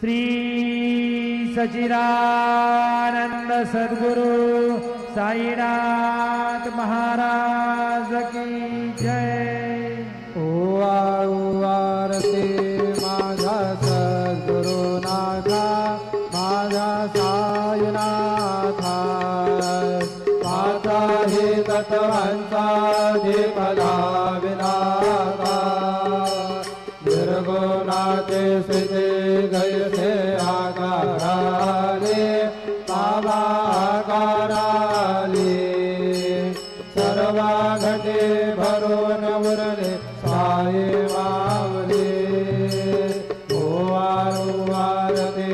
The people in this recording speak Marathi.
श्री सच्चिदानंद सद्गुरु साईनाथ महाराज की जय। ओवारते माझा सद्गुरुनाथा माझा साईनाथा माझा हे तत्वांचा दीपला विनाथा निर्गुणाचे सिद्धे गैसे आकाराले बाबा आकाराले सर्वा घटे भरून उरले साई मावले ओवारते